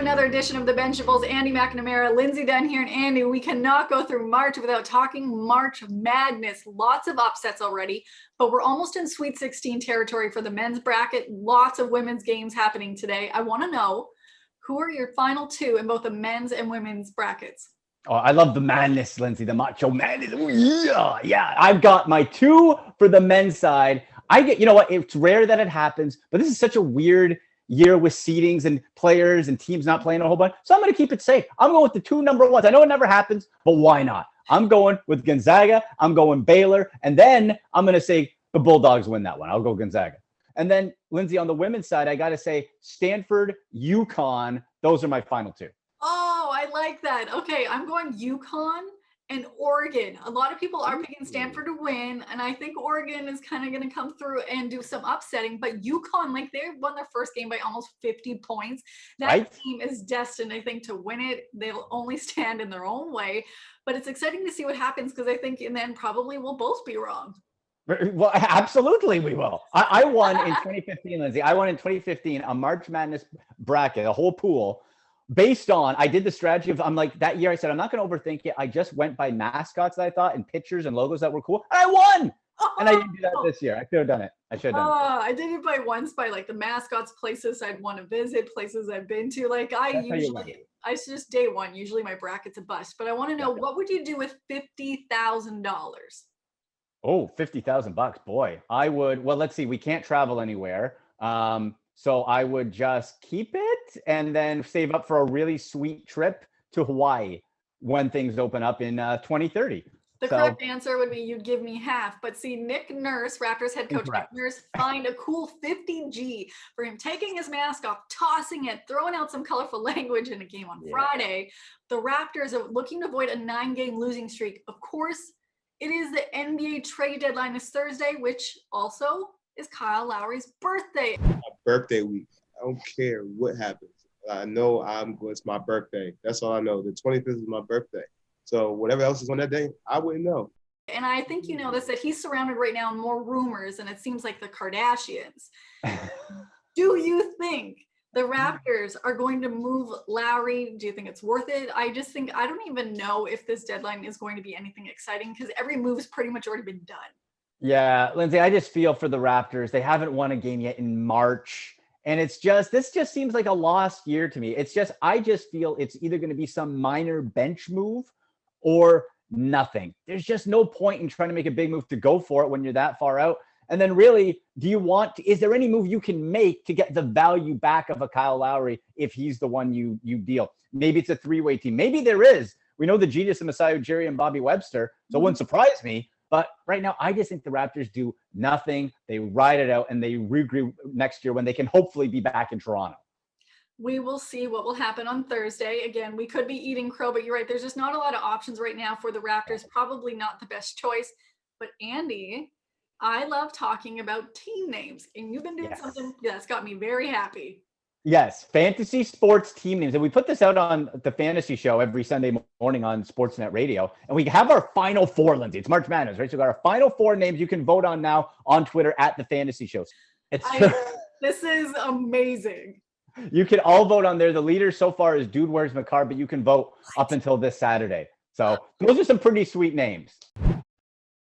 another edition of the Benchables. Andy McNamara, Lindsay Dunn here, and Andy, we cannot go through March without talking March Madness. Lots of upsets already, but we're almost in Sweet 16 territory for the men's bracket. Lots of women's games happening today. I want to know, who are your final two in both the men's and women's brackets? Oh, I love the madness, Lindsay, the macho madness. Ooh, yeah. I've got my two for the men's side. You know what? It's rare that it happens, but this is such a weird year with seedings and players and teams not playing a whole bunch. So I'm going to keep it safe. I'm going with the two number ones. I know it never happens, but why not? I'm going with Gonzaga. I'm going Baylor. And then I'm going to say the Bulldogs win that one. I'll go Gonzaga. And then, Lindsay, on the women's side, I got to say Stanford, UConn. Those are my final two. Oh, I like that. Okay, I'm going UConn and Oregon. A lot of people are picking Stanford to win, and I think Oregon is kind of going to come through and do some upsetting. But UConn, like, they won their first game by almost 50 points. That team is destined, I think, to win it. They'll only stand in their own way. But it's exciting to see what happens, because I think in the end probably we'll both be wrong. Well, absolutely we will. I won in 2015, Lindsay. I won in 2015 a March Madness bracket, a whole pool. Based on, I did the strategy of, I'm like, that year I said, I'm not going to overthink it. I just went by mascots that I thought and pictures and logos that were cool. And I won. And I didn't do that this year. I could have done it. I should have done it. I did it once by like the mascots, places I'd want to visit, places I've been to. Like I just day one, usually my bracket's a bust. But I want to know, what would you do with $50,000? Oh, $50,000, boy. I would, well, let's see. We can't travel anywhere. So I would just keep it and then save up for a really sweet trip to Hawaii when things open up in 2030. The correct answer would be you'd give me half. But see, Nick Nurse, Raptors head coach Nick Nurse, fined a cool $50,000 for him taking his mask off, tossing it, throwing out some colorful language in a game on Friday. The Raptors are looking to avoid a 9-game losing streak. Of course, it is the NBA trade deadline this Thursday, which also is Kyle Lowry's birthday. My birthday week. I don't care what happens. I know it's my birthday. That's all I know. The 25th is my birthday. So whatever else is on that day, I wouldn't know. And I think you know this, that he's surrounded right now in more rumors, and it seems like the Kardashians. Do you think the Raptors are going to move Lowry? Do you think it's worth it? I don't even know if this deadline is going to be anything exciting, because every move's pretty much already been done. Yeah, Lindsay, I just feel for the Raptors. They haven't won a game yet in March. And this just seems like a lost year to me. I just feel it's either going to be some minor bench move or nothing. There's just no point in trying to make a big move to go for it when you're that far out. And then really, is there any move you can make to get the value back of a Kyle Lowry if he's the one you deal? Maybe it's a three-way team. Maybe there is. We know the Genius and Masai Ujiri and Bobby Webster, so it wouldn't surprise me. But right now, I just think the Raptors do nothing. They ride it out and they regroup next year when they can hopefully be back in Toronto. We will see what will happen on Thursday. Again, we could be eating crow, but you're right. There's just not a lot of options right now for the Raptors. Probably not the best choice. But Andy, I love talking about team names, and you've been doing something that's got me very happy. Yes, fantasy sports team names. And we put this out on the fantasy show every Sunday morning on Sportsnet Radio. And we have our final four, Lindsay. It's March Madness, right? So we got our final four names you can vote on now on Twitter at the fantasy shows. This is amazing. You can all vote on there. The leader so far is Dude Where's McCarr, but you can vote up until this Saturday. So those are some pretty sweet names.